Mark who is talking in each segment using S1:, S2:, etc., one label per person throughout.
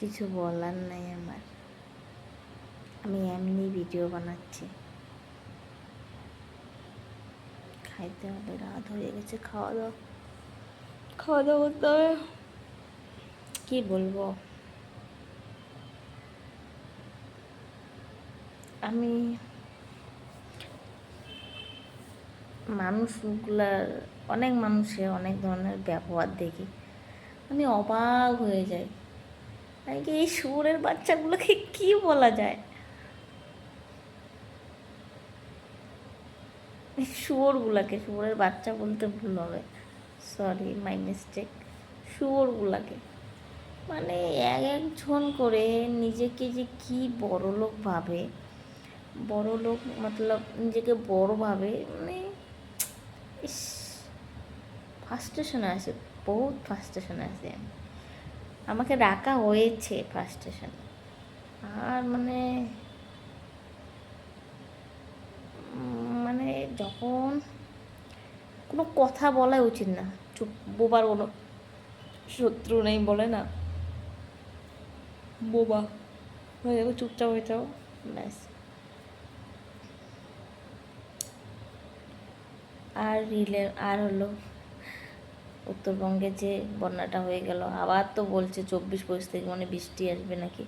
S1: কিছু বলার নাই আমার, আমি এমনি ভিডিও বানাচ্ছি। খাইতে হবে, রাত হয়ে গেছে, খাওয়া দাওয়া করতে হবে। কী বলবো, আমি মানুষগুলার, অনেক মানুষের অনেক ধরনের ব্যবহার দেখি, আমি অবাক হয়ে যাই। আমি কি এই শুয়োরের বাচ্চাগুলোকে কি বলা যায়? শুয়োরের বাচ্চা বলতে ভুল হবে, সরি, মাই মিস্টেক। শুয়োরগুলাকে মানে এক একজন করে নিজেকে যে কি বড়লোক ভাবে, বড়লোক মতলব নিজেকে বড় ভাবে, মানে ইস, ফার্স্ট্রেশনে আছে, বহুত ফার্স্ট্রেশনে আছে আমি। আমাকে ডাকা হয়েছে ফার্স্ট্রেশনে, আর মানে মানে যখন কোনো কথা বলাই উচিত না, চুপ, বোবার কোনো শত্রু নেই বলে না, বোবা হয়ে যাবো, চুপচাপ হয়ে যাও, ব্যাস। আর হলো উত্তরবঙ্গে যে বন্যাটা হয়ে গেল, আবার তো বলছে 24-25 থেকে মানে বৃষ্টি আসবে নাকি।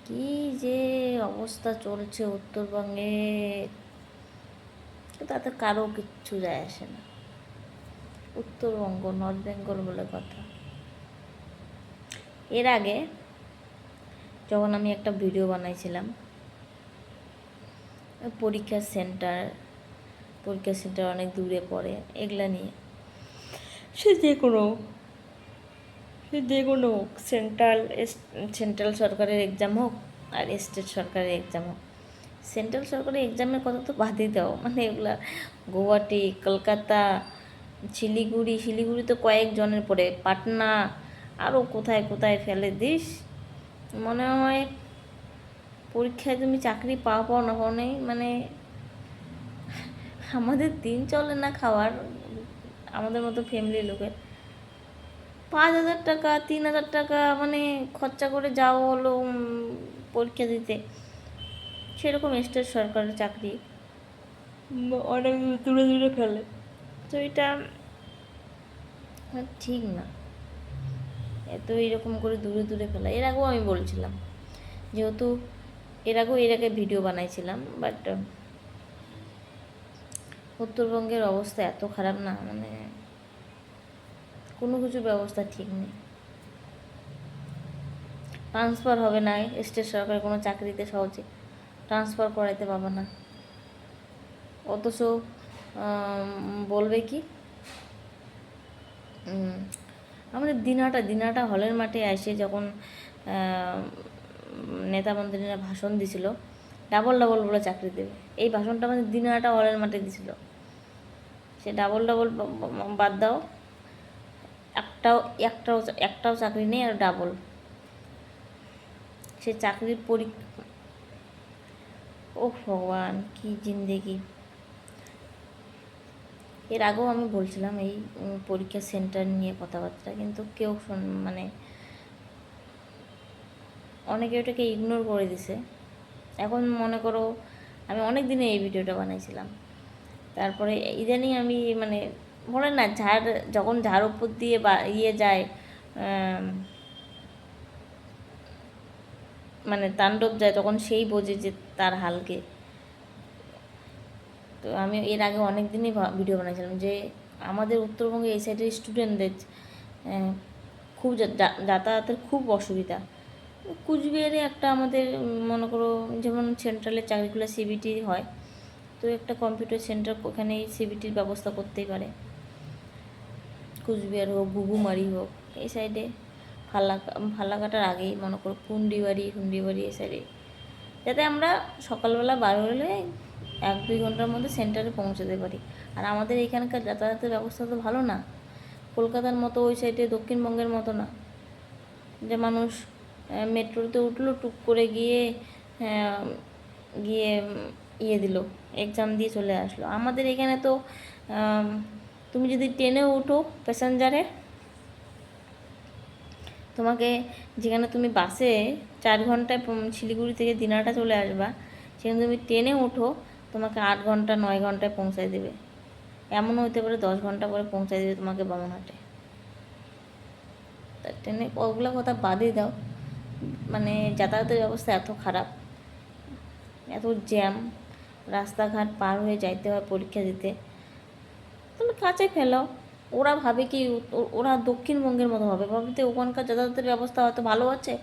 S1: কি যে অবস্থা চলছে উত্তরবঙ্গে, তাতে কারো কিচ্ছু যায় আসে না। উত্তরবঙ্গ, নর্থ বেঙ্গল বলে কথা। এর আগে যখন আমি একটা ভিডিও বানাইছিলাম পরীক্ষার সেন্টার অনেক দূরে পড়ে, এগুলা নিয়ে, সে যে কোনো সেন্ট্রাল সরকারের এক্সাম হোক আর স্টেট সরকারের এক্সাম হোক, সেন্ট্রাল সরকারের এক্সামের কথা তো বাদই দাও, মানে এগুলা গুয়াহাটি, কলকাতা, শিলিগুড়ি তো কয়েকজনের পড়ে, পাটনা, আরও কোথায় কোথায় ফেলে দিস, মনে হয় পরীক্ষায় তুমি চাকরি পাও না পাও নেই, মানে আমাদের দিন চলে না খাওয়ার, আমাদের মতো ফ্যামিলির লোকের 5,000 টাকা 3,000 টাকা মানে খরচা করে যাও হলো পরীক্ষা দিতে, সেরকম স্টেট সরকারের চাকরি অনেক দূরে ফেলে, তো এটা ঠিক না, এত এইরকম করে দূরে ফেলা। এর আগেও আমি বলছিলাম, যেহেতু এর আগে ভিডিও বানাইছিলাম, বাট উত্তরবঙ্গের অবস্থা এত খারাপ না, মানে কোনো কিছু ব্যবস্থা ঠিক নেই, ট্রান্সফার হবে না, স্টেট সরকারের কোনো চাকরিতে সহজে ট্রান্সফার করাইতে পারবে না, অথচ বলবে কি আমাদের দিনাটা হলের মাঠে এসে যখন নেতা মন্ত্রীরা ভাষণ দিছিল, ডাবল বলে চাকরি দেবে, এই ভাষণটা আমাদের দিনাটা হলের মাঠে দিছিল, সে ডাবল বাদ দাও, একটাও চাকরি নেই, আর ডাবল সে চাকরির ও ভগবান, কি জিন্দেগি। এর আগেও আমি বলছিলাম এই পরীক্ষা সেন্টার নিয়ে কথাবার্তা, কিন্তু কেউ মানে অনেকে ওটাকে ইগনোর করে দিছে। এখন মনে করো আমি অনেক দিনে এই ভিডিওটা বানাইছিলাম, তারপরে ইদানিং আমি মানে বলে না, যখন ঝাড় উপর দিয়ে বা যায়, মানে তাণ্ডব যায়, তখন সেই বোঝে যে তার হালকে। তো আমি এর আগে অনেক দিনই ভিডিও বানাইছিলাম যে আমাদের উত্তরবঙ্গে এই সাইডের স্টুডেন্টদের খুব যাতায়াতের খুব অসুবিধা। কুচবিহারে একটা আমাদের মনে করো যেমন সেন্ট্রালের চাকরিগুলো সিবিটি হয়, তো একটা কম্পিউটার সেন্টার ওখানে সিবিটির ব্যবস্থা করতেই পারে, কুচবিহার হোক, ঘুঘুমারি হোক, এই সাইডে ফালাকাটার আগেই মনে করো কুন্ডিবাড়ি এই সাইডে, যাতে আমরা সকালবেলা বার হলে 1-2 ঘন্টার মধ্যে সেন্টারে পৌঁছাতে পারি। আর আমাদের এখানকার যাতায়াতের ব্যবস্থা তো ভালো না, কলকাতার মতো ওই সাইডে দক্ষিণবঙ্গের মতো না, যে মানুষ মেট্রোতে উঠলো, টুক করে গিয়ে দিল, এক্সাম দিয়ে চলে আসলো। আমাদের এখানে তো তুমি যদি ট্রেনে উঠো প্যাসেঞ্জারে, তোমাকে যেখানে তুমি বাসে 4 ঘন্টায় শিলিগুড়ি থেকে দিনাটা চলে আসবা, সেখানে তুমি ট্রেনে ওঠো, তোমাকে 8 ঘন্টা 9 ঘন্টায় পৌঁছায় দেবে। এমনও হতে পারে 10 ঘন্টা পরে পৌঁছায় দেবে তোমাকে বামনহাটে। তা ট্রেনে ওগুলো কথা বাদই দাও, মানে যাতায়াতের ব্যবস্থা এত খারাপ, এত জ্যাম, রাস্তাঘাট পার হয়ে যাইতে হয় পরীক্ষা দিতে। তুমি কাছে ফেলাও। ওরা ভাবে কি, ওরা দক্ষিণবঙ্গের মতো ভাবে, ভাবতে ওখানকার যাতায়াতের ব্যবস্থা হয়তো ভালো আছে,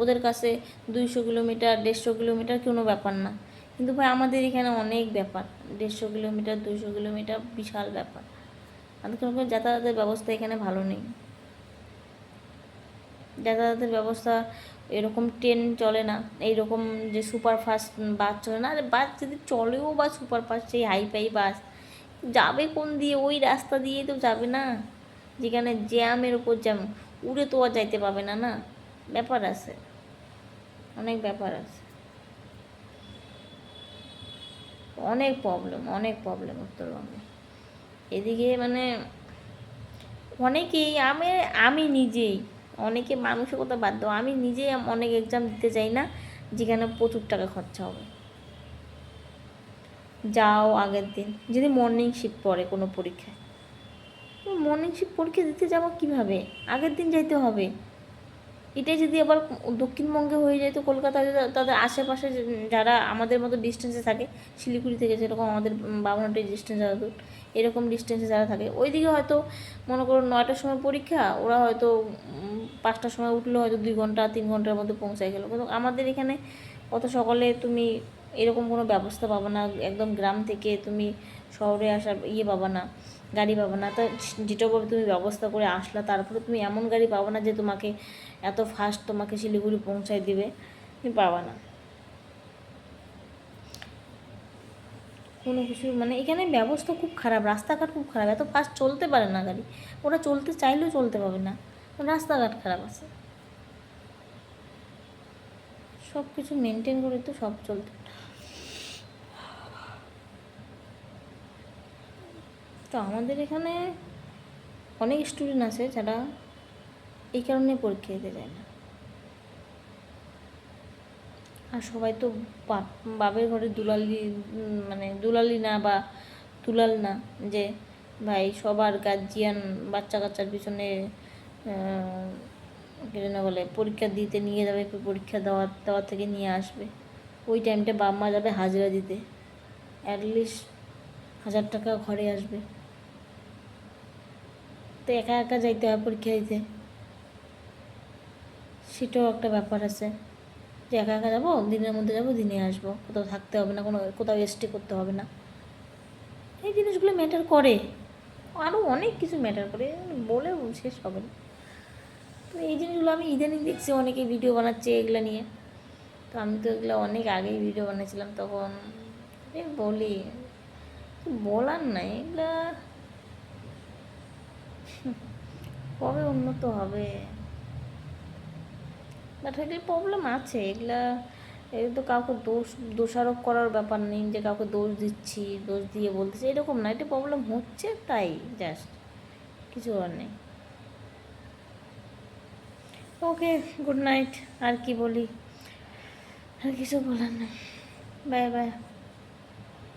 S1: ওদের কাছে 200 কিলোমিটার 150 কিলোমিটার কোনো ব্যাপার না। কিন্তু ভাই আমাদের এখানে অনেক ব্যাপার, 150 কিলোমিটার 200 কিলোমিটার বিশাল ব্যাপার। আমাদের কোনো যাতায়াতের ব্যবস্থা এখানে ভালো নেই। যাতায়াতের ব্যবস্থা এরকম ট্রেন চলে না, এইরকম যে সুপারফাস্ট বাস চলে না। আরে বাস যদি চলেও বা সুপারফাস্ট সেই হাইফাই বাস যাবে কোন দিয়ে? ওই রাস্তা দিয়েই তো যাবে না, যেখানে জ্যামের ওপর জ্যাম, উড়ে তো আর যাইতে পাবে না। না, ব্যাপার আছে, অনেক ব্যাপার আছে, অনেক প্রবলেম উত্তরবঙ্গে। এদিকে মানে অনেকেই, আমি নিজেই, অনেকে মানুষের কথা বাদ দাও, আমি নিজেই অনেক এক্সাম দিতে চাই না যেখানে প্রচুর টাকা খরচা হবে। যাও আগের দিন, যদি মর্নিং শিফট পড়ে কোনো পরীক্ষায়, মর্নিং শিফট পরীক্ষা দিতে যাবো কীভাবে? আগের দিন যাইতে হবে। এটাই যদি আবার দক্ষিণবঙ্গে হয়ে যায়, তো কলকাতায় তাদের আশেপাশে যারা আমাদের মতো ডিস্টেন্সে থাকে, শিলিগুড়ি থেকে যেরকম আমাদের বাবুঘাটের ডিস্টেন্স যারা দূর, এরকম ডিস্টেন্সে যারা থাকে, ওইদিকে হয়তো মনে করো 9টার সময় পরীক্ষা, ওরা হয়তো 5টার সময় উঠলে হয়তো 2 ঘন্টা 3 ঘন্টার মধ্যে পৌঁছায় গেলো। কিন্তু আমাদের এখানে অত সকালে তুমি এরকম কোনো ব্যবস্থা পাবো না। একদম গ্রাম থেকে তুমি শহরে আসার পাবা না, গাড়ি পাবো না। তো যেটাভাবে তুমি ব্যবস্থা করে আসলা, তারপরে তুমি এমন গাড়ি পাবো না যে তোমাকে এত ফাস্ট তোমাকে শিলিগুড়ি পৌঁছায় দিবে, তুমি পাবা না কোনো কিছু। মানে এখানে ব্যবস্থা খুব খারাপ, রাস্তাঘাট খুব খারাপ, এত ফাস্ট চলতে পারে না গাড়ি, ওরা চলতে চাইলেও চলতে পাবে না, রাস্তাঘাট খারাপ আছে। সব কিছু মেনটেন করে তো সব চলতে। তো আমাদের এখানে অনেক স্টুডেন্ট আছে যারা এই কারণে পরীক্ষা দিতে যায় না। আর সবাই তো বাপের ঘরে দুলালি, মানে দুলালি না বা দুলাল না, যে ভাই সবার গার্জিয়ান বাচ্চা কাচ্চার পিছনে কী যেন বলে, পরীক্ষা দিতে নিয়ে যাবে, পরীক্ষা দেওয়া থেকে নিয়ে আসবে, ওই টাইমটা বাপ মা যাবে হাজিরা দিতে, অ্যাটলিস্ট 1000 টাকা ঘরে আসবে। তো একা একা যাইতে হয় পরীক্ষা দিতে, সেটাও একটা ব্যাপার আছে, যে একা একা যাবো, দিনের মধ্যে যাবো, দিনে আসবো, কোথাও থাকতে হবে না, কোথাও স্টে করতে হবে না। এই জিনিসগুলো ম্যাটার করে, আরও অনেক কিছু ম্যাটার করে, বলে শেষ হবে না। তো এই জিনিসগুলো আমি ইদানিং দেখছি অনেকে ভিডিও বানাচ্ছে এগুলো নিয়ে। তো আমি তো এগুলো অনেক আগেই ভিডিও বানিয়েছিলাম, তখন বলি, বলার নাই, এগুলা কবে উন্নত হবে? বাট এগুলো প্রবলেম আছে, এগুলো তো কাউকে দোষারোপ করার ব্যাপার নেই, যে কাউকে দোষ দিচ্ছি, দোষ দিয়ে বলতেছি, এরকম না, এটা প্রবলেম হচ্ছে তাই, জাস্ট কিছু আর নেই। ওকে, গুড নাইট। আর কি বলি, আর কিছু বলার নেই, বাই বাই।